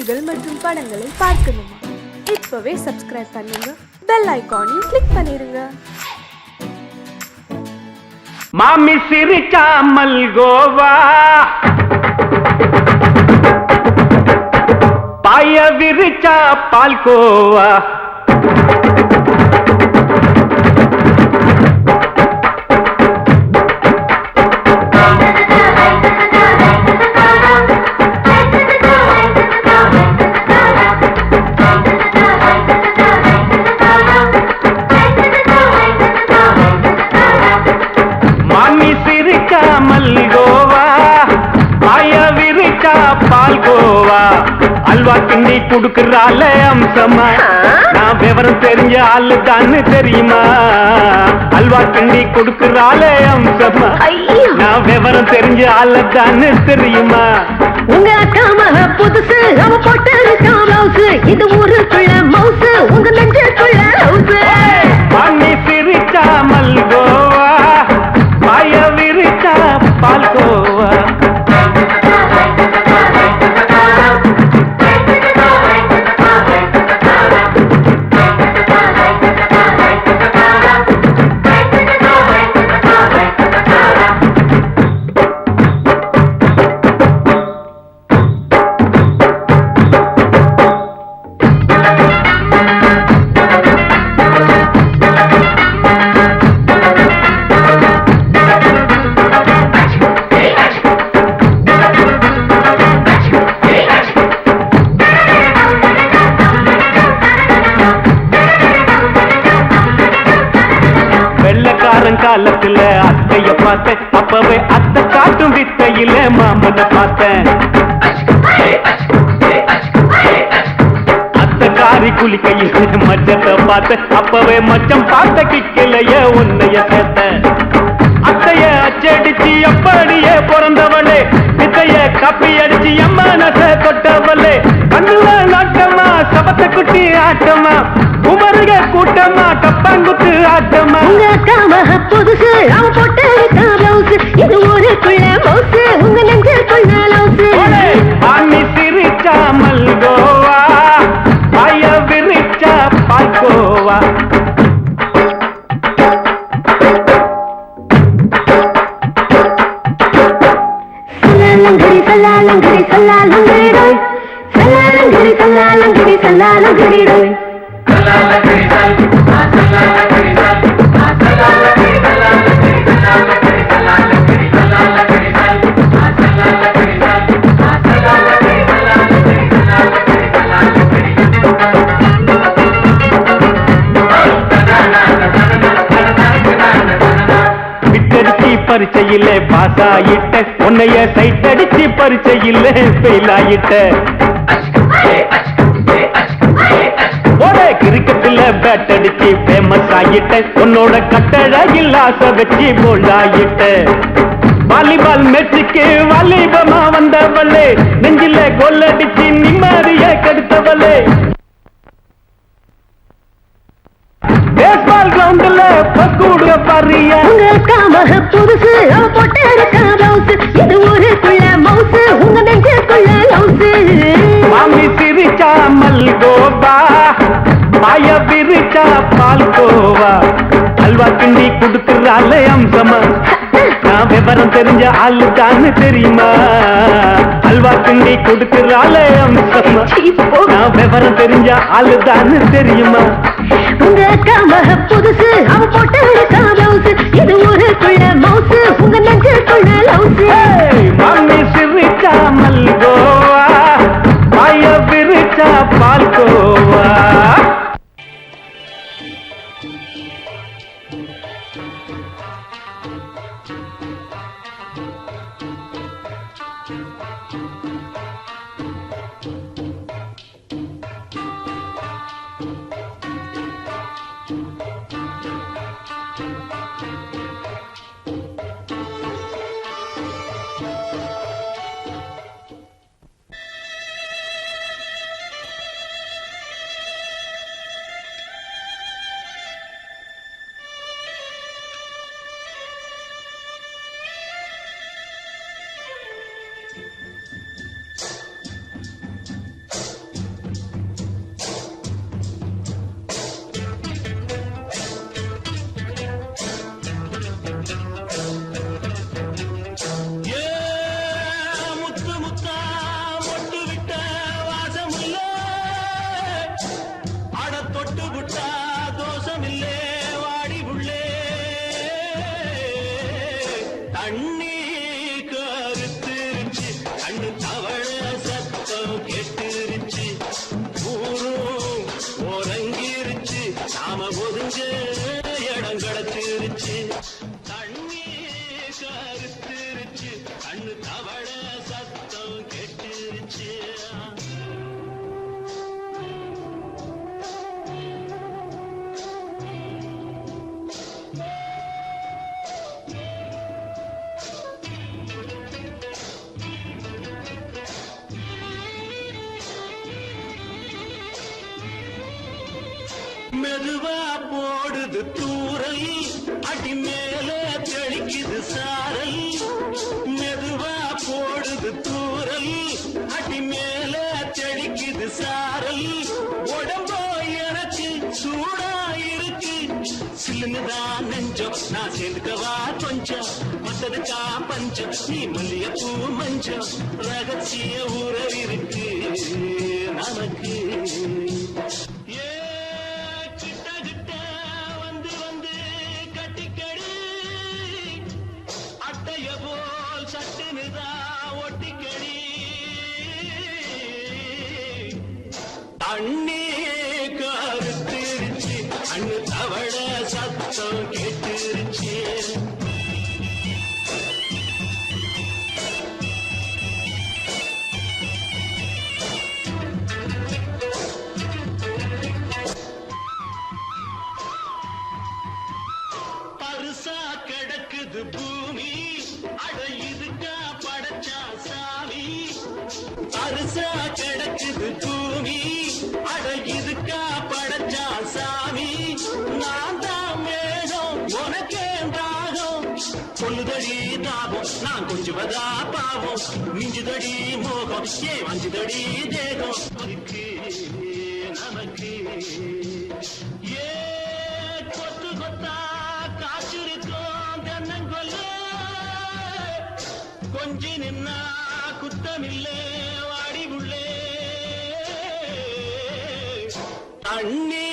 நிகழ்ச்சிகள் மற்றும் படங்களை பார்க்கணுமா? இப்பவே சப்ஸ்கிரைப் பண்ணுங்க, பெல் ஐகானையும் கிளிக் பண்ணிருங்க. மாமி சிரிச்சா மல்கோவா, பாய விரிச்சா பால்கோவா, பால்கோவா அல்வா கிண்டி குடுக்கறால அம்சமா, நான் விவரம் தெரிஞ்ச ஆளு தான்னு தெரியுமா? அல்வா கிண்டி குடுக்கறால அம்சமா, நான் விவரம் தெரிஞ்ச ஆளு தான்னு தெரியுமா? உங்க அக்கா மக புதுசு, அவ போட்டு ப்ளவுஸ், இது ஊருக்குள்ள மவுசு, உங்க நெஞ்சுக்குள்ள ஹவுஸ். பண்ணி சிரிச்சா மல்கோவா, பாய விரிச்சா பால்கோவா. காலத்துல அத்தைய பார்த்தேன், அப்பவே அத்தை காட்டும் வித்தையில மாமனை பார்த்தேன். அத்தை காரி குளிக்கையில மச்சத்தை பார்த்தேன், அப்பவே மச்சம் பார்த்த கிக்கலைய உன்னைய சேர்த்தேன். அத்தைய அச்சடிச்சு அப்படியே பிறந்தவளே, வித்தைய கப்பி அடிச்சு எம்மனச தொட்டவளே. கண்ணுல நாட்டமா, சபத்த குட்டி ஆட்டமா, குமருக கூட்டமா, கப்பாங்குத்து ஆட்டமா. உங்க அக்கா மக புதுசு, அவ போட்டு ப்ளவுஸ், இது ஊருக்குள்ள மவுசு, உங்க நெஞ்சுக்குள்ள லவுஸ். பாணி சிரிச்சா மல்கோவா, பாய விரிச்சா பால்கோவா. சல்லாலங்கடி சல்லாலங்கடி சல்லாலங்கடி டோய், சல்லாலங்கடி சல்லாலங்கடி சல்லாலங்கடி டோய். விட்டடிச்சு பரிச்சையில பாஸ் ஆயிட்ட, உன்னைய சைட் அடிச்சு பரிச்சையில ஃபெயில் ஆயிட்ட. கிரிக்கெட்ல பேட் அடிச்சு ஃபேமஸ் ஆயிட்ட, உன்னோட கட்டழகில் ஆசை வச்சு போல்ட் ஆயிட்ட. வாலிபால் மேட்சுக்கு வாலிபமா வந்தவளே, நெஞ்சில கோல் அடிச்சு நிம்மதிய கெடுத்தவளே. பேஸ்பால் கிரவுண்ட்ல பக்கூட பாரியா. உங்க அக்கா மக புதுசு, அவ போட்டு ப்ளவுஸ், இது ஊருக்குள்ள மவுசு, உங்க நெஞ்சுக்குள்ள லவுஸ். மாமி சிரிச்சா மல்கோவா, பாய விரிச்சா பால்கோவா. அல்வா கிண்டி குடுக்கறால அம்சமா, நான் விவரம் தெரிஞ்ச ஆளு தான்னு தெரியுமா? அல்வா கிண்டி குடுக்கறால அம்சமா, நான் விவரம் தெரிஞ்ச ஆளு தான்னு தெரியுமா? உங்க அக்கா மக புதுசு, அவ போட்டு ப்ளவுஸ், இது ஊருக்குள்ள மவுசு, உங்க நெஞ்சுக்குள்ள லவுஸ். மாமி சிரிச்சா மல்கோவா, பாய விரிச்சா பால்கோவா. மெதுவா போடுது தூரல் அடி மேல தெளிக்குது சாரல் மெதுவா போடுது தூரல் அடி மேல தெளிக்குது சாரல் உடம்போ எனக்கு சூடா இருக்கு சில்லுதான் நெஞ்சம் நான் சேர்ந்துக்கவா கொஞ்சம் மத்ததுக்கா பஞ்சம் நீ மல்லிகைப்பூ மஞ்சம் ரகசிய உறவிருக்கு நமக்கு அண்ணே கருத்திருச்சு அண்ணு தவள சத்தம் கேட்டுருச்சு பரிசா கிடக்குது பூமி அட இதுக்கா படைச்சா சாமி பரிசா கிடக்குது பூமி அட இதுக்கா படைச்சா சாமி நான் தான் மேகம் உனக்கே தாகம் சொல்லுதடி தாபம் நான் கொஞ்சுவதா பாவம் மிஞ்சுதடி மோகம் ஏ வஞ்சுதடி தேகம் அதுக்கு நமக்கு ஏ கொத்து கொத்தா காற்றிருக்கோம் தென்னங்கொல்ல கொஞ்சி நின்னா குத்தமில்லே வாடி உள்ளே அண்ணே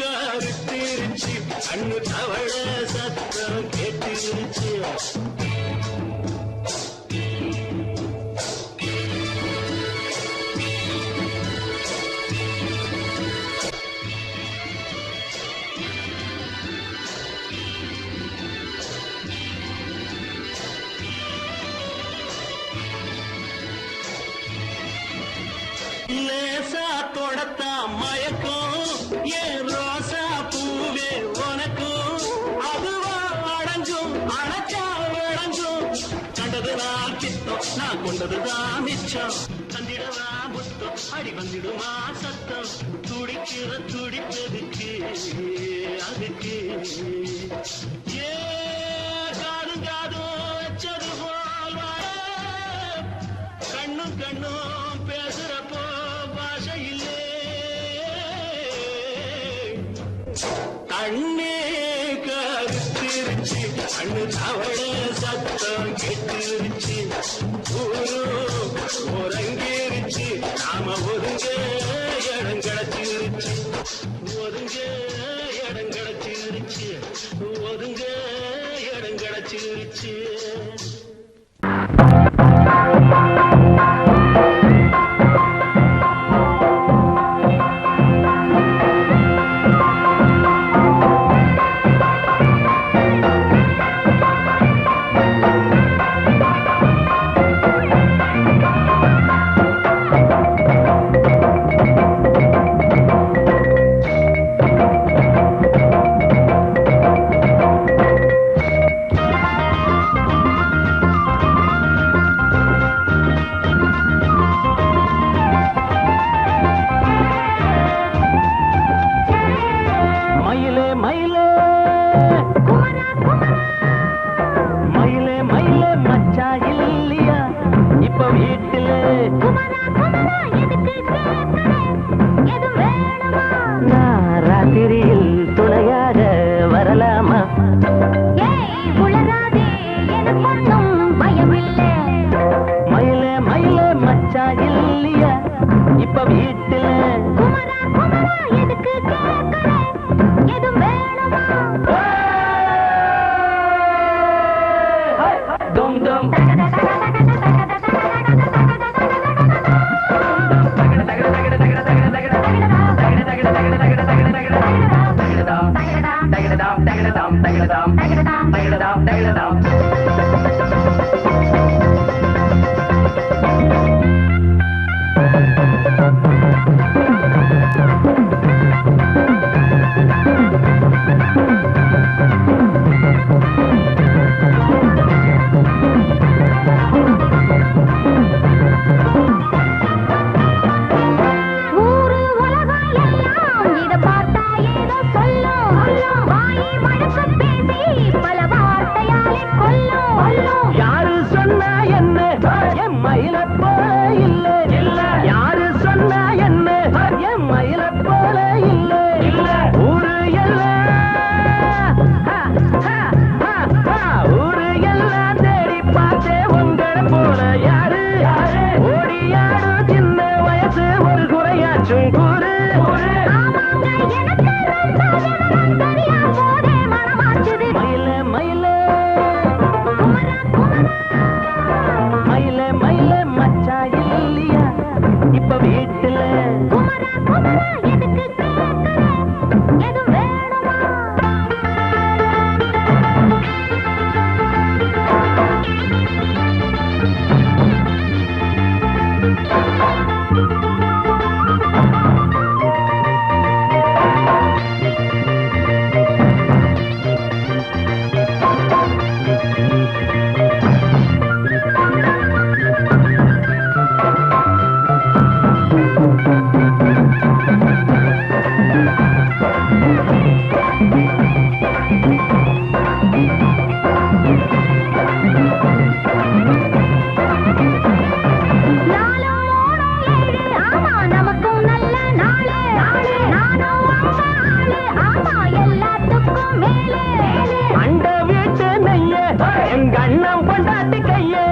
கருத்திருச்சு அண்ணு தவள சத்தம் கேட்டுருச்சு லேசா தொடத்தா மயக்கம் ஏன் ரோசா பூவே உனக்கும் அதுவா அடைஞ்சும் அடைச்சா விளைஞ்சும் கண்டதுதான் பித்தம் நான் கொண்டதுதான் மிச்சம் தந்திடவா புத்தம் அடி வந்திடுமா சத்தம் துடிக்கிற துடிப்பதுக்கு அதுக்கு ஏ காதும் காதும் வச்சது போல் கண்ணும் கண்ணும் பேசுறப்போ பாஷை இல்லே கண்ணே கருத்திருச்சு கண்ணு தவள சத்தம் கெட்டுருச்சு ஊரு ஒரங்கிருச்சு நாம ஒருங்க இடம் கிடைச்சிருச்சு ஒருங்க இடம் கிடைச்சிருச்சு ஒருங்க இடம் கிடைச்சிருச்சு ராத்திரியில் துணையாக வரலாமா மயிலே மயிலே மச்சா இல்லையா இப்ப வீட்டுல dum dum வீட்டுல குமரா குமரா எதுக்கு கேக்குற எது வேணுமா அந்த வீட்டு நெய்ய எங்க அண்ணன் பொண்டாட்டி கையே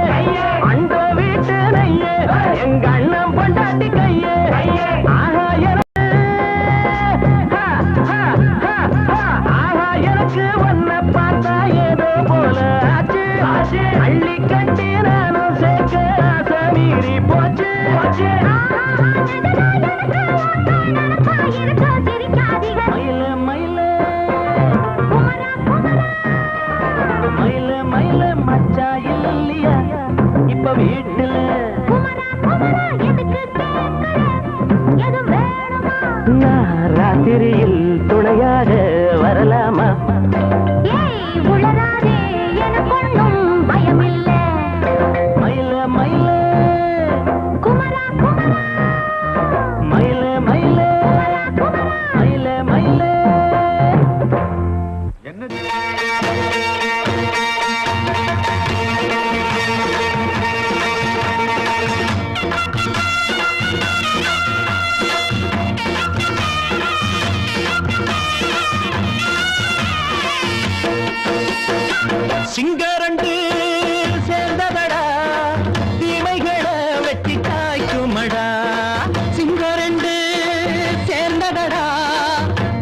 அந்த வீட்டு நெய்ய எங்க அண்ணன் பொண்டாட்டி கையே ஆஹா எனக்கு ஒன்ன பார்த்தா ஏதோ போல ஆச்சு அள்ளி கட்டி நானும் சேர்க்க ஆசை மீறி போச்சு மயில மயில மயில மயில மச்சா இல்லையா இப்ப வீட்டுல நான் ராத்திரியில் துணையாக வரலாமா மயில மயில மயில மயில மயில மயில சிங்கரண்டு சேர்ந்ததடா தீமைகளை வெட்டி காய்க்குமடா சிங்கரண்டு சேர்ந்ததடா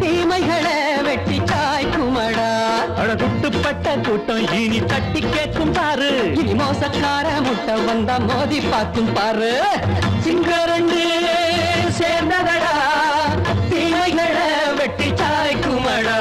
தீமைகளை வெட்டி காய்க்குமடா அழகுட்டுப்பட்ட கூட்டம் இனி தட்டி கேட்கும் பாரு இனி மோசக்கார முட்டை வந்தா மோதி பார்க்கும் பாரு சிங்கரண்டு சேர்ந்ததடா தீமைகளை வெட்டி காய்க்குமடா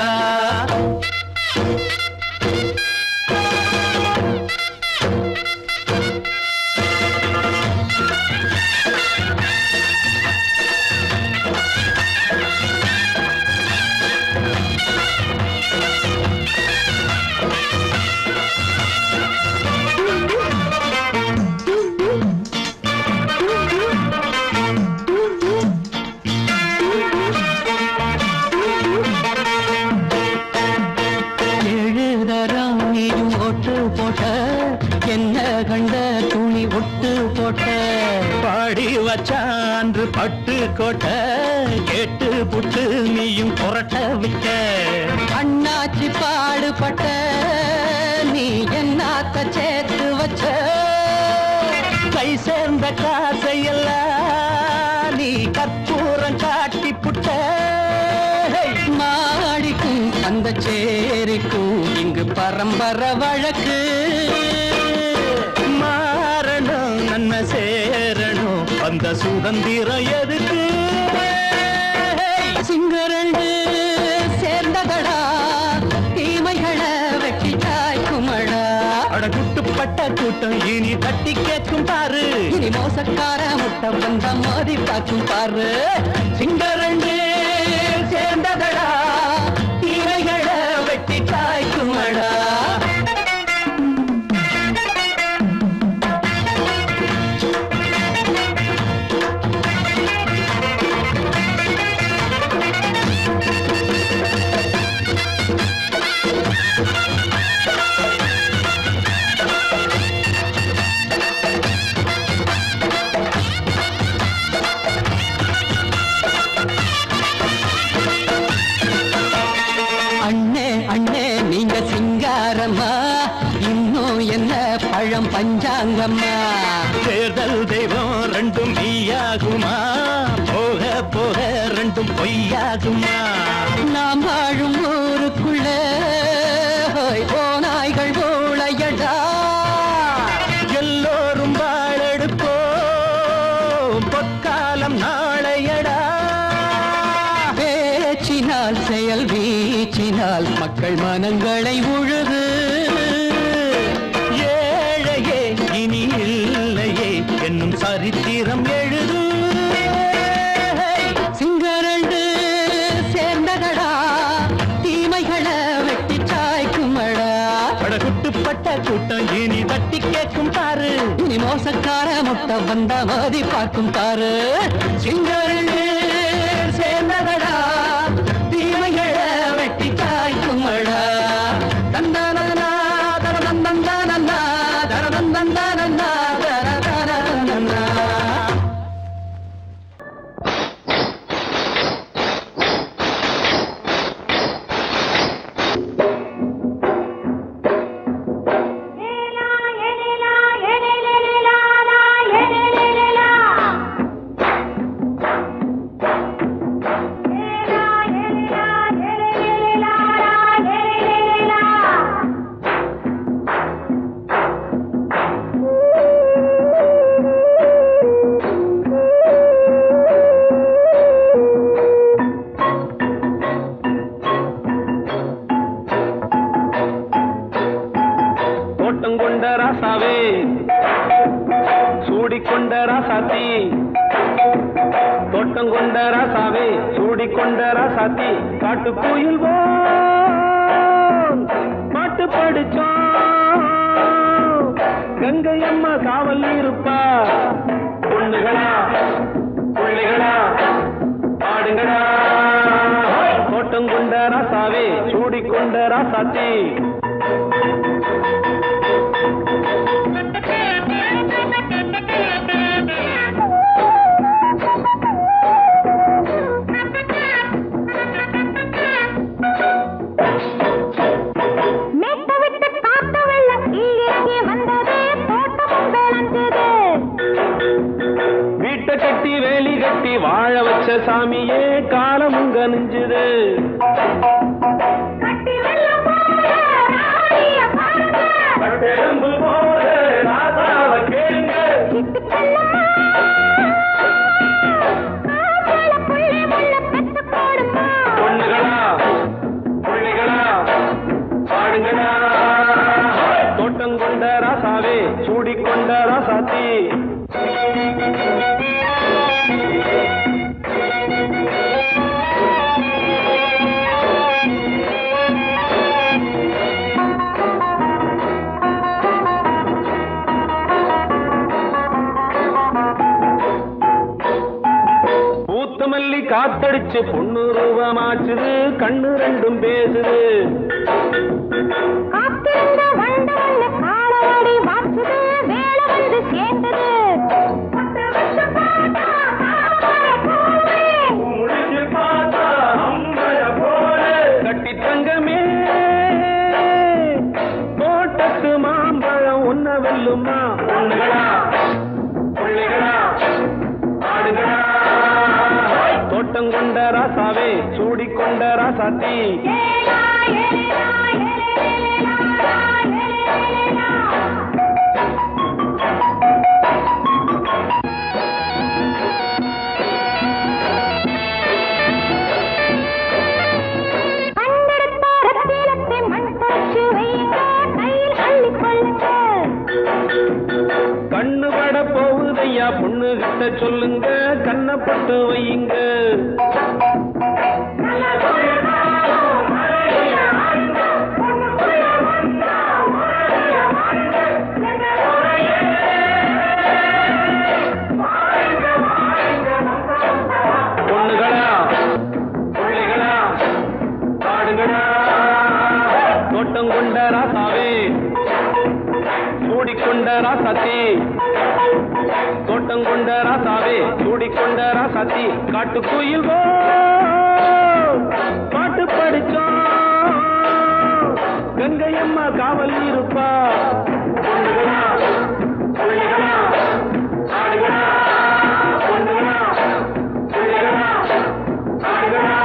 என்ன கண்ட துணி ஒட்டு போட்ட பாடி வச்சான்று பட்டு கோட்ட கேட்டு புட்டு நீயும் புரட்ட விட்ட அண்ணாச்சி பாடுபட்ட நீ என்னாத்த சேர்த்து வச்ச கை சேர்ந்த காசையெல்லாம் நீ கற்பூரம் காட்டி புட்ட மாடிக்கும் அந்த சேரிக்கும் இங்கு பரம்பரை வழக்கு மாறணும் நன்மை சேரணும் அந்த சுதந்திரம் எதுக்கு சிங்கரண்டு சேர்ந்ததடா தீமைகளை வெட்டி காய்க்குமடா அடகுட்டுப்பட்ட கூட்டம் இனி தட்டி கேட்கும் பாரு இனி மோசக்கார முட்டை வந்த மோதி பார்க்கும் பாரு சிங்கரண்டு சேர்ந்ததடா தீமைகளை வெட்டி காய்க்குமடா பழம் பஞ்சாங்கம்மா தேர்தல் தெய்வம் ரெண்டும் மெய்யாகுமா போக போக ரெண்டும் பொய்யாகுமா நாம் வாழும் ஊருக்குள்ள ஓநாய்கள் ஊழையடா எல்லோரும் வாழெடுப்போம் பொற்காலம் நான் சொல்லால் செயல் வீச்சினால் மக்கள் மனங்களை உழுது ஏழையே இனி இல்லையே என்னும் சரித்திரம் எழுது சிங்கரண்டு சேர்ந்ததடா தீமைகளை வெட்டி சாய்க்குமடா படகுட்டுப்பட்ட கூட்டம் இனி தட்டி கேட்கும் தாரு இனி மோசக்கார முட்டை வந்த மதி பார்க்கும் தாரு சிங்கரண்டு சேர்ந்ததடா தீமைகளை வெட்டி சாய்க்குமடா தந்தானா தரதந்தந்தானா தரதந்தந்தானா தரதந்தந்தானா தோட்டங்கொண்ட ராசாவே சூடிக்கொண்ட ராசாத்தி தோட்டங்கொண்ட ராசாவே சூடிக்கொண்ட ராசாத்தி காட்டு கோயில் பாட்டு படிச்சோம் கங்கை அம்மா காவல் இருப்பா பொண்ணுகளா பிள்ளைகளா ஆடுங்களா தோட்டங்கொண்ட ராசாவே சூடிக்கொண்ட ராசாத்தி வீட்டை கட்டி வேலி கட்டி வாழ வச்ச சாமியே காலமுங்க நெஞ்சுது பொண்ணுகளா பிள்ளைகளா பாடுங்களா தோட்டங்கொண்ட ராசாவே சூடிக்கொண்ட ராசாத்தி பூத்தமல்லி காத்தடிச்சு பொண்ணு ரூபமாச்சுது கண்ணு ரெண்டும் பேசுது கட்டி தங்கமே தோட்டத்து மாம்பழம் உன்ன வெல்லுமா பொண்ணுகளா பிள்ளைகளா ஆடுகளா தோட்டங்கொண்ட ராசாவே சூடிக்கொண்ட ராசாத்தி கண்ணு பட போகுதையா பொண்ணு கிட்ட சொல்லுங்க கண்ணப்பட்டு வையுங்க பொண்ணுகளா பிள்ளைகளா பாடுங்களா தோட்டங்கொண்ட ராசாவே சூடிக்கொண்ட ராசாத்தி தோட்டங்கொண்ட ராசாவே சூடிக்கொண்ட ராசாத்தி காட்டு கோயில் பாட்டு படிச்சோம் கங்கை அம்மா காவல் இருப்பா பொண்ணுகளா பிள்ளைகளா ஆடுகளா பொண்ணுகளா பிள்ளைகளா ஆடுகளா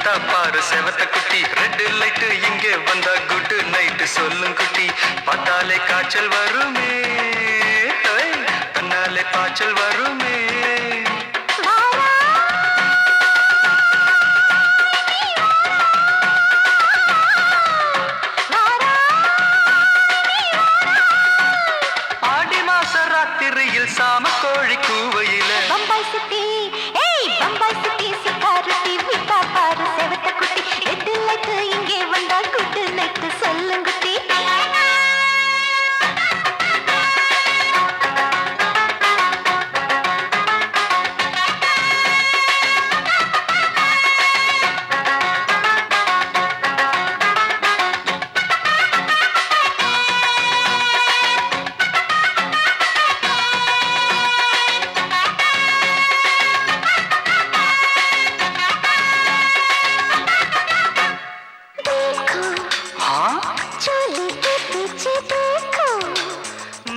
வித்தா பாரு செவத்த குட்டி ரெட் லைட் இங்கே வந்தா குட் நைட் சொல்லும் குட்டி பார்த்தாலே காய்ச்சல் வருமே தன்னாலே பாய்ச்சல் வருமே ஆடி மாச ராத்திரியில் சாம கோழி கூவையில பம்பாய் சிட்டி ஏய் பம்பாய் சிட்டி சிக்காரத்தி வித்தா பாரு செவத்த குட்டி ரெட் லைட் இங்கே வந்தா குட் நைட் சொல்லும் குட்டி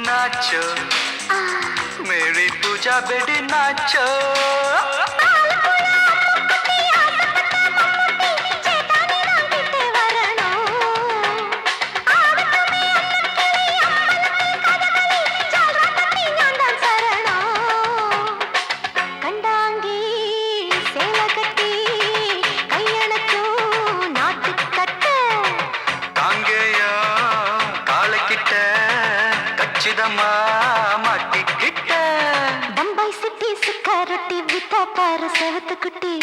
नाचो मेरी पूजा बेटी नाचो மாட்டிக்கிட்ட பம்பாய் சிட்டி சிக்காரத்தி வித்தா பாரு செவத்த குட்டி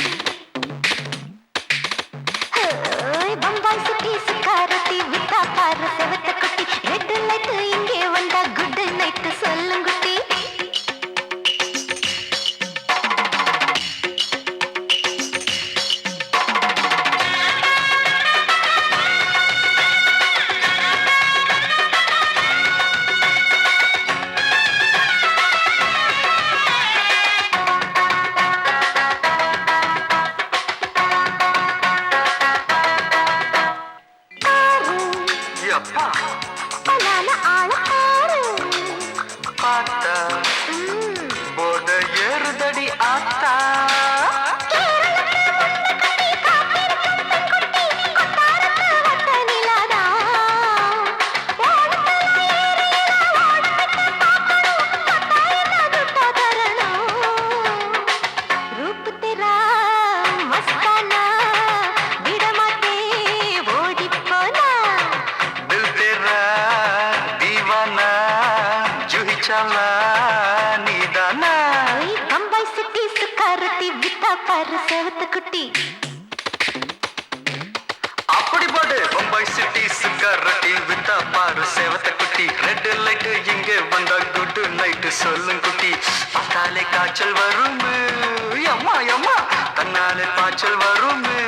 பம்பாய் சிட்டி சிக்காரத்தி வித்தா பாரு செவத்த குட்டி ரெட் லைட் இங்கே வந்தா குட் நைட் சொல்லும் குட்டி பார்த்தா போத ஏறுதடி ஆத்தா பம்பாய் சிட்டி சிக்காரத்தி வித்தா பாரு செவத்த குட்டி அப்படி போடு பம்பாய் சிட்டி சிக்காரத்தி வித்தா பாரு செவத்த குட்டி ரெட் லைட் இங்கே வந்தா குட் நைட் சொல்லும் குட்டி பார்த்தாலே காய்ச்சல் வருமே அம்மா அம்மா தன்னாலே பாய்ச்சல் வருமே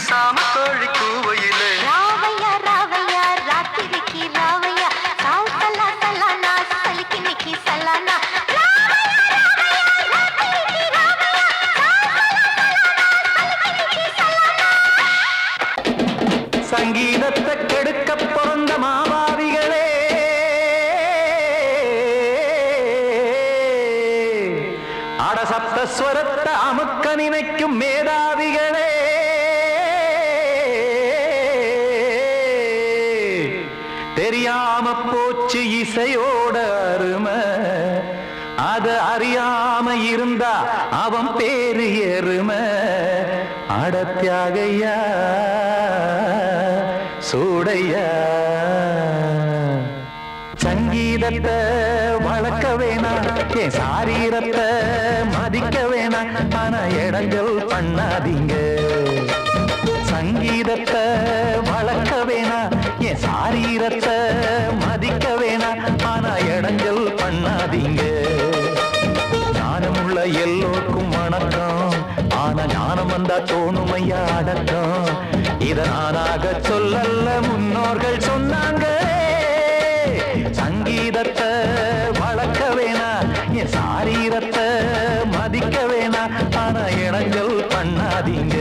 சாம கோழி கூவையிலே ராவையா ராவையா ராத்திரிக்கு ராவையா சால் சலா சலானா சலிக்கு நிக்கி சலானா சங்கீதத்தை கெடுக்க பிறந்த மாவாவிகளே அடசப்த ஸ்வரத்தை அமுக்க நினைக்கும் மேதாவிகளே தெரியாம போச்சு இசையோட அருமை அத அறியாம இருந்தா அவன் பேரு எருமை அடத்தியாகையா சூடையா சங்கீதத்தை வளர்க்க வேணாம் என் சாரீரத்தை மதிக்க வேணாம் ஆனா இடங்கள் பண்ணாதீங்க சங்கீதத்தை வளர்க்க வேணாம் என் சாரீரத்தை மதிக்க வேணாம் ஆனா இடங்கள் பண்ணாதீங்க ஞானமுள்ள எல்லோருக்கும் வணக்கம் ஆனா ஞானம் வந்தா தோணுமையா அடக்கம் இத நானாக சொல்லல்ல முன்னோர்கள் சொன்னாங்க சங்கீதத்தை வளர்க்க வேணாம் என் சாரீரத்தை மதிக்க வேணாம் ஆனா இடங்கள் பண்ணாதீங்க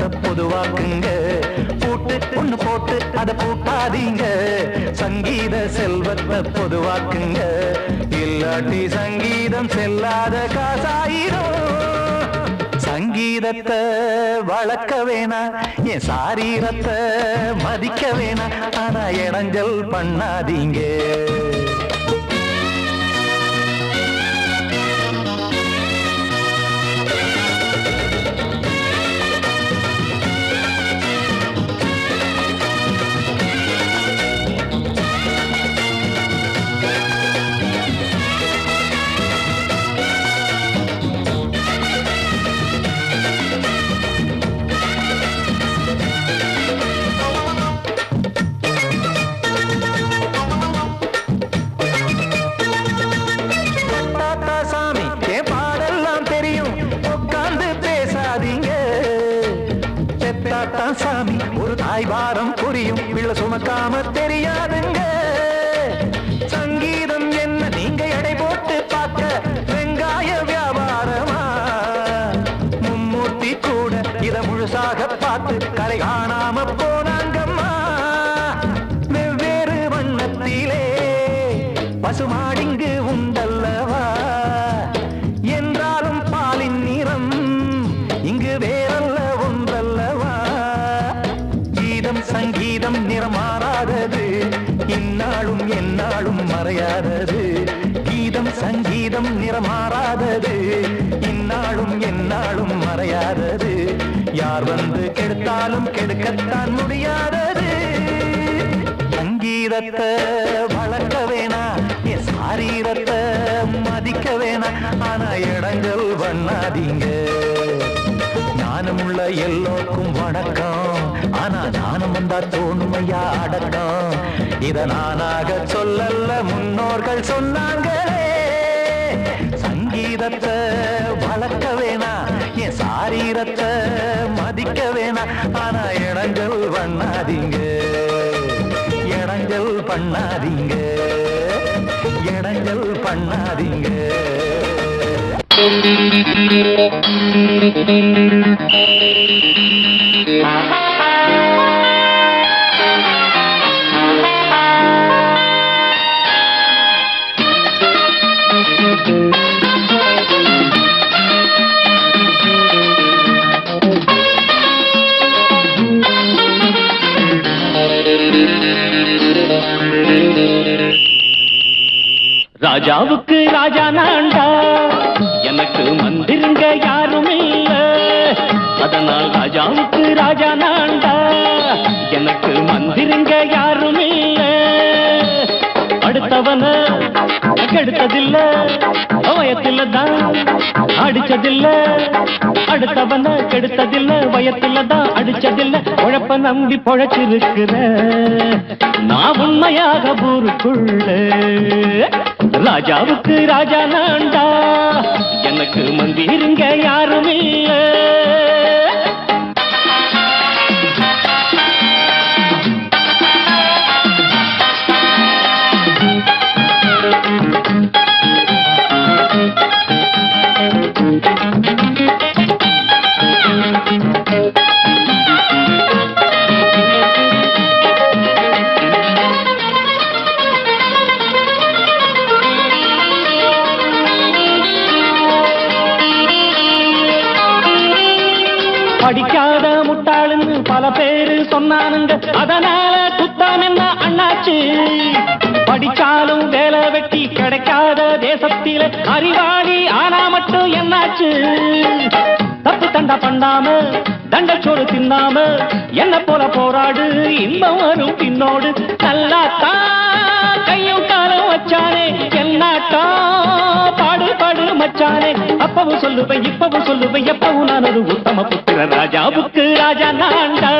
செல்வத்தை பொதுவாக்குங்க, பூட்டு ஒண்ணு போட்டு அதை பூட்டாதீங்க. சங்கீத செல்வத்தை பொதுவாக்குங்க, இல்லாட்டி சங்கீதம் செல்லாத காசாயிரும். சங்கீதத்தை வளர்க்க வேணா, என் சாரீரத்தை மதிக்க வேணா, ஆனா இடைஞ்சல் பண்ணாதீங்க. சாமி ஒரு தாய் வாரம் புரியும், பிள்ளை சுமக்காம தெரியாதுங்க. சங்கீதம் என்ன நீங்க எடை போட்டு பார்க்க வெங்காய வியாபாரமா? மும்மூர்த்தி கூட இத முழுசாக பார்த்து கரை காணாம போனாங்கம்மா. வெவ்வேறு வண்ணத்திலே பசுமாடிங்கு உண்டல்லவா, என்றாலும் பாலின் நிறம் இங்கு வேறல்ல ஒன்றல்லவா. சங்கீதம் நிறமாறாதது, இந்நாளும் எந்நாளும் மறையாதது. கீதம் சங்கீதம் நிறமாறாதது, இந்நாளும் எந்நாளும் மறையாதது. யார் வந்து கெடுத்தாலும் கெடுக்கத்தான் முடியாதது. சங்கீதத்தை வளர்க்க வேணா, என் சாரீரத்தை மதிக்க வேணா, ஆனா இடைஞ்சல் பண்ணாதீங்க. ஞானமுள்ள எல்லோருக்கும் வணக்கம், ஆனா ஞானம் வந்தா தோணுமையா அடக்கம். இத நானாக சொல்லல்ல, முன்னோர்கள் சொன்னாங்களே. சங்கீதத்தை வளர்க்க வேணா, என் சாரீரத்தை மதிக்க வேணா, ஆனா இடைஞ்சல் பண்ணாதீங்க. இடைஞ்சல் பண்ணாதீங்க, இடைஞ்சல் பண்ணாதீங்க. ராஜாவுக்கு ராஜா நான்டா, எனக்கு மந்திருங்க யாரும் இல்ல. அதனால் ராஜாவுக்கு ராஜா நான்டா, எனக்கு மந்திருங்க யாரும் இல்ல. அடுத்தவன கெடுத்ததில்ல, வயத்தில தான் அடிச்சதில்ல. அடுத்தவன கெடுத்ததில்ல, வயத்தில தான் அடிச்சதில்ல. உழப்ப நம்பி பொழைச்சிருக்கிற நான் உண்மையாக ஊருக்குள்ள. ராஜாவுக்கு ராஜா நான்டா, எனக்கு மந்திருங்க யாரும் இல்ல. படிக்காத முட்டாளுன்னு பல பேரு சொன்னானுங்க, அதனால குத்தாம் என்ன அண்ணாச்சு. படிச்சாலும் வேலை வெட்டி கிடைக்காத தேசத்தில அறிவாளி ஆனா மட்டும் என்னாச்சு. தப்பு தண்டா பண்ணாம தண்டச்சோறு தின்னாம என்ன போல போராடு, இன்பம் வரும் பின்னோடு. நல்லாத்தான் கையும் காலம் வச்சானே, என்னாட்டா பாடு பாடு மச்சானே. அப்பவும் சொல்லுவேன் இப்பவும் சொல்லுவேன், எப்பவும் நான் ஒரு உத்தம புத்திர. ராஜாவுக்கு ராஜா நான்டா,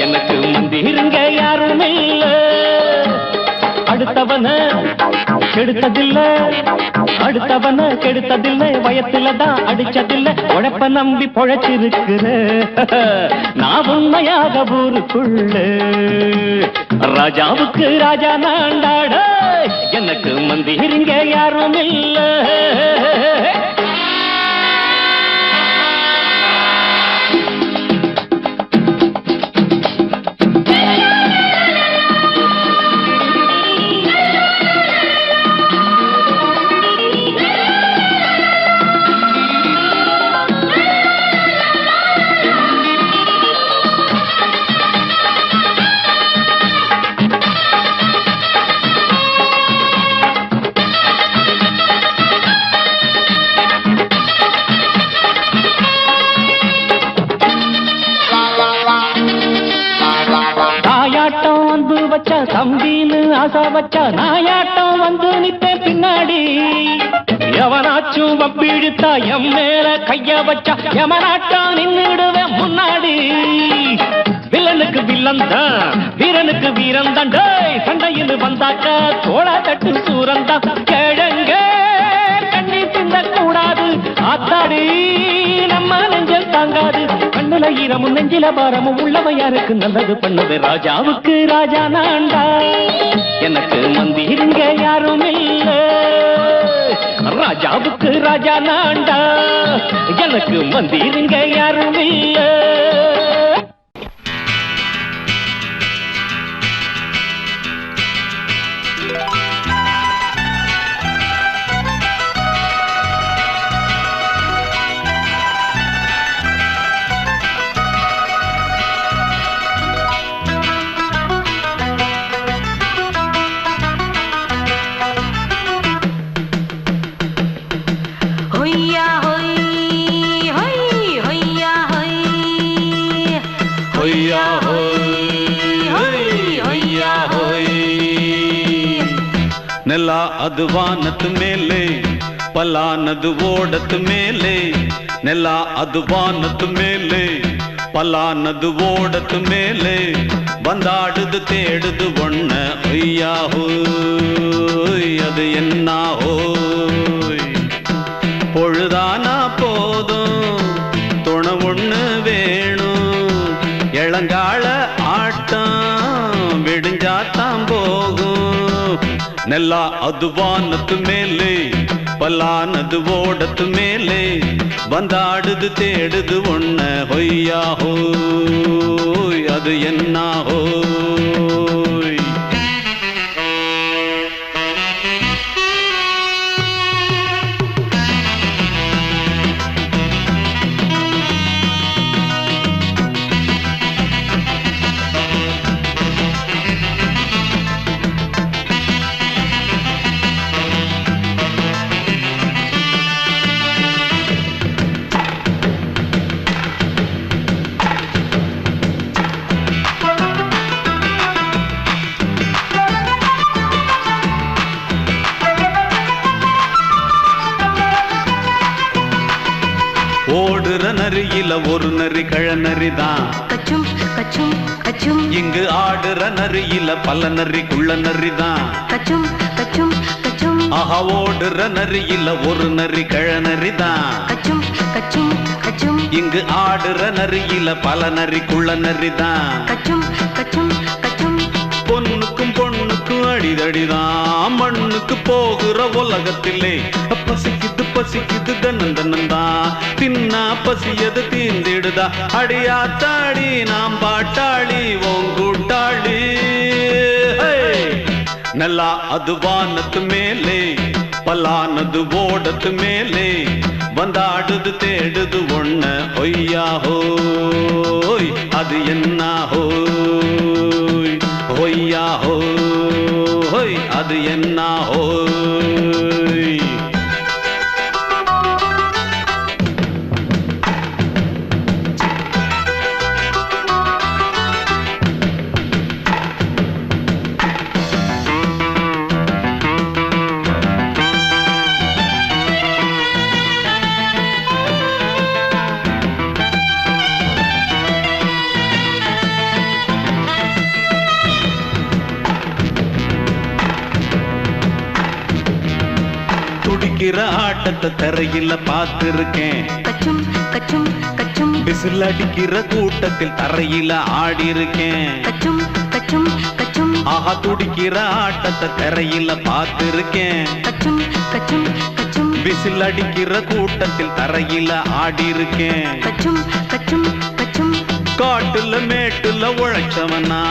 எனக்கு மந்திருங்க யாரும் இல்ல. அடுத்தவன கெடுத்ததில்ல, அடுத்தவன கெடுத்ததில்ல, வயத்தில தான் அடிச்சதில்ல. உழைப்ப நம்பி பொழைச்சிருக்கிற நான் உண்மையாக ஊருக்குள்ள. ராஜாவுக்கு ராஜா நான்டாட, எனக்கு மந்திருங்க யாரும் இல்ல. வச்சா தம்பின்னு ஆசை வச்சா நாயாட்டம் வந்து நிப்பேன் பின்னாடி. எவனாச்சும் வப்பிழுத்தா எம் மேல கைய வச்சா எவனாட்டம் நின்னுடுவேன் முன்னாடி. வில்லனுக்கு வில்லன் தான், வீரனுக்கு வீரன் தான். சண்டையில் வந்தாக்க தோள தட்டு சூரன் தான். கிழங்க கண்ணி திந்த கூடாது, ஆத்தாடி நம்ம நெஞ்சல் தாங்காது. கண்ணுல ஈரமும் நெஞ்சில பாரமும் உள்ளவ யாருக்கு நல்லது பண்ணது. ராஜாவுக்கு ராஜா நான்டா, எனக்கு மந்திருங்க யாரும் இல்ல. ராஜாவுக்கு ராஜா நான்டா, எனக்கு மந்திருங்க யாரும் இல்ல. ನೆಲ ಅದು ವಾನದ ಮೇಲೆ, ಪಲಾನದು ಓಡದ ಮೇಲೆ. ನೆಲ ಅದು ವಾನದ ಮೇಲೆ, ಪಲಾನದು ಓಡದ ಮೇಲೆ. ಬಂದಾಡುದು தேடுது ஒண்ண ஒய்யா ஹோய், அது என்ன ஹோய். பொழுதானா போதும் துணை ஒண்ணு வேணும். இளங்கால ஆட்டம் விடிஞ்சாத்தான் போகும். ನೆಲ ಅದು ವಾನದ ಮೇಲೆ, ಪಲಾನದು ಓಡದ ಮೇಲೆ. ಬಂದಾಡುದು தேடுது ஒண்ண ಹೊಯ್ಯಾ ஹோய், அது என்ன ஹோய். ஓடுற நரியில ஒரு நரி கழநரிதான். கச்சும் கச்சும் கச்சும். இங்கு ஆடுற நரியில பல நரி குள்ள நரிதான். கச்சும் கச்சும் கச்சும். ஆஹா ஓடுற நரியில ஒரு நரி கழநரிதான். கச்சும் கச்சும் கச்சும். இங்கு ஆடுற நரியில பல நரி குள்ள நரிதான். கச்சும் கச்சும் கச்சும். பொண்ணுக்கும் பொண்ணுக்கும் அடிதடிதான். மண்ணுக்கு போகிற உலகத்திலே பசிக்குது பசிக்குது தன்னந்தனந்தான். தின்னா பசியது தீர்ந்திடுதா. அடியாத்தாடி நாம் பாட்டாளி ஓங்கூட்டாளி. ನೆಲ ಅದು ವಾನದ ಮೇಲೆ, ಪಲಾನದು ಓಡದ ಮೇಲೆ. ಬಂದಾಡುದು தேடுது ஒண்ண ஒய்யா ஹோய், அது என்ன ஹோய். ஒய்யா ஹோய், அது என்ன ஹோய். துடிக்கிற ஆட்டத்தை தரையில பார்த்திருக்கேன். கச்சும் கச்சும் கச்சும். விசில் அடிக்கிற கூட்டத்தில் தரையில ஆடி இருக்கேன். கச்சும் கச்சும் கச்சும். ஆஹா துடிக்கிற ஆட்டத்தை தரையில பார்த்திருக்கேன். கச்சும் கச்சும் கச்சும். விசில் அடிக்கிற கூட்டத்தில் தரையில ஆடி இருக்கேன். கச்சும் கச்சும் கச்சும். காட்டுல மேட்டுல உழைச்சவனா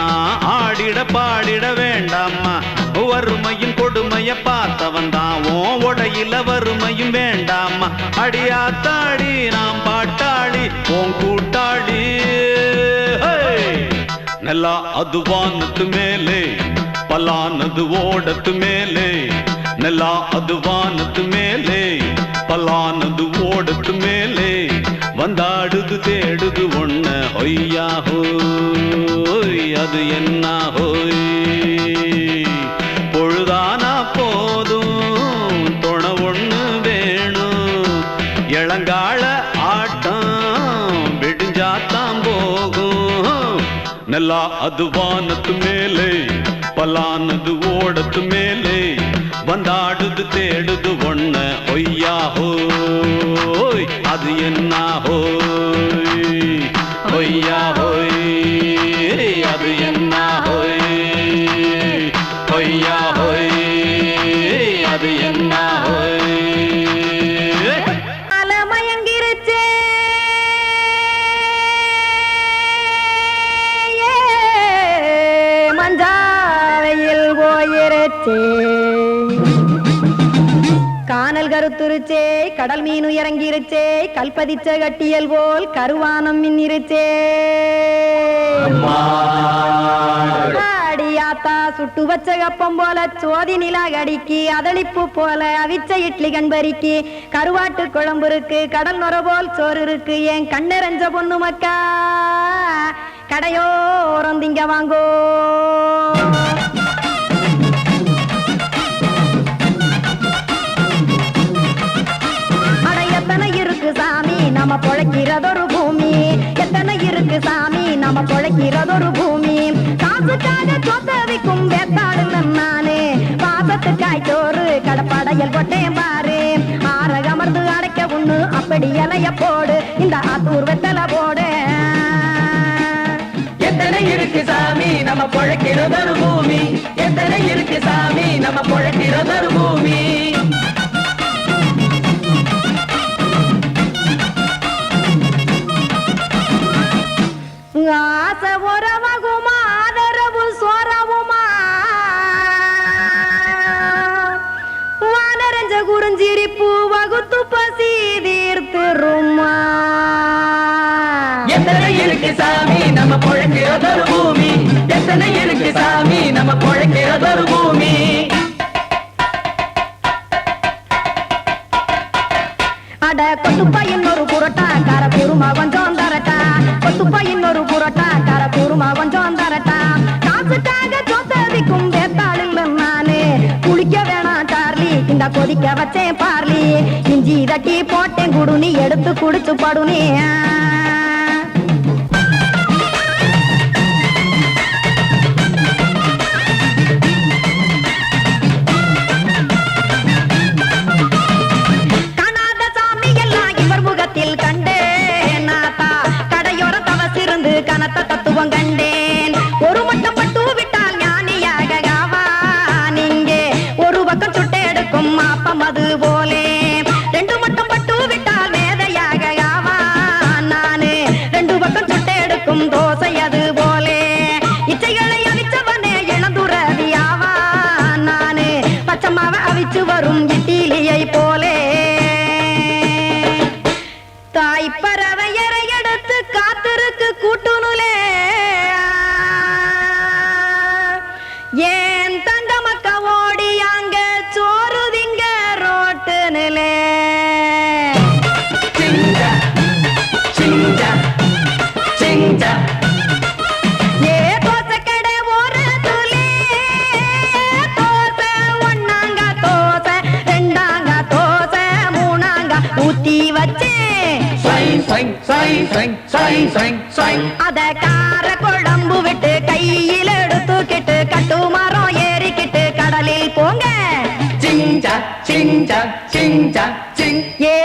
ஆடிட பாடிட வேண்டாமா. வறுமையும் கொடுமைய பார்த்தவன் தான் உன் உடையில வறுமையும் வேண்டாமா. அடியாத்தாடி நாம் பாட்டாளி உன் கூட்டாளி. ನೆಲ ಅದು ವಾನದ ಮೇಲೆ, ಪಲಾನದು ಓಡದ ಮೇಲೆ. ನೆಲ ಅದು ವಾನದ ಮೇಲೆ, ಪಲಾನದು ಓಡದ ಮೇಲೆ. ಬಂದಾಡುದು தேடுது ஒண்ண ஒய்யா ஹோய் அது என்ன ஹோய் பொழுதானா போதும் துணை ஒண்ணு வேணும் இளங்கால ஆட்டம் விடிஞ்சாத்தான் போகும் நல்லா அது வானத்து மேலே பலானது ஓடத்து மேலே வந்தாடுது தேடுது ஒண்ண ஒய்யா ஹோய் அது என்ன ஹோய் ஒய்யா ஹோய் அது என்ன ஹோய் ஒய்யா ஹோய் அது என்ன ஹோய் அலமயங்கிருச்சே மஞ்சாவையில் போயிருச்சே கானல் கருத்துருச்சே கடல் மீன் இறங்கிருச்சே கல்பதிச்ச கட்டியல் போல் கருவானம் மின்னிருச்சே அடியாத்தா சுட்டு வச்ச கப்பம் போல சோதி நிலா கடிக்கு அதளிப்பு போல அவிச்ச இட்லி கண்பறிக்கு கருவாட்டு குழம்பு இருக்கு கடல் நுர போல் சோறு இருக்கு என் கண்ணெரஞ்ச பொண்ணு மக்கா கடையோரம் திங்க வாங்கோ எத்தனை இருக்கு சாமி நம்ம பொழைக்கிறதொரு பூமி எத்தனை இருக்கு சாமி நம்ம பொழைக்கிறதொரு பூமி காசுக்காக சொத்தவிக்கும் வேத்தாடுல நானே பாசத்துக்காய் சோறு கடப்படையல் போட்டேன் பாரு ஆரகமர்ந்து அடைக்க ஒண்ணு அப்படி இலைய போடு இந்த ஆத்தூர் வெத்தலை போடு எத்தனை இருக்கு சாமி நம்ம பொழைக்கிறதொரு பூமி எத்தனை இருக்கு சாமி நம்ம பொழைக்கிறதொரு பூமி ஆசை உறவகுமா ஆதரவு சோறவுமா வானரஞ்ச குறிஞ்சிரிப்பு வகுத்து பசி தீர்த்துருமா எத்தனை இருக்கு சாமி நம்ம பொழைக்கிறதொரு பூமி எத்தனை இருக்கு சாமி நம்ம பொழைக்கிறதொரு பூமி அட கொத்துப்பா இன்னொரு புரோட்டா கார குருமா கொஞ்சம் தரட்டா கொத்துப்பா இன்னொரு புரோட்டா கார குருமா கொஞ்சம் தரட்டா காசுக்காக சொத்ததிக்கும் வேத்தாளில் நானு குளிக்க வேணாம் சார்லி இந்த கொதிக்க வச்சேன் பார்லி இஞ்சி தட்டி போட்டேன் குடுனி எடுத்து குடிச்சு படுனி கனத்த தத்துவம் கண்டேன் ஒரு மட்டம் பட்டு விட்டால் ஞானியாக நீங்கே ஒரு பக்கம் சுட்டு எடுக்கும் மாப்பம் அது போலே ரெண்டு மட்டம் பட்டு விட்டால் மேதையாக நானு ரெண்டு பக்கம் சுட்டு எடுக்கும் தோசை அது போலே இச்சைகளை அவிச்சவனே இளந்துறவியாவா நானு பச்சமாவ அவிச்சு வரும் இட்டிலியை போலே தாய் பறவையரை எடுத்து காத்திருக்கு கூட்டுனுலே ஏன் தங்க மக்க ஓடி அங்க சோறுதிங்க ரோட்டு நிலே சிங்கா சிங்கா சிங்கா ஏ தோசை கடை ஒரு துளி தோசை ஒன்னாங்க தோசை ரெண்டாங்க தோசை மூணாங்க ஊத்தி வச்சே அத கார குழம்பு விட்டு கையில் எடுத்துக்கிட்டு கட்டு மரம் ஏறிக்கிட்டு கடலில் போங்க சிங்கா சிங்கா சிங்கா சிங் ஏ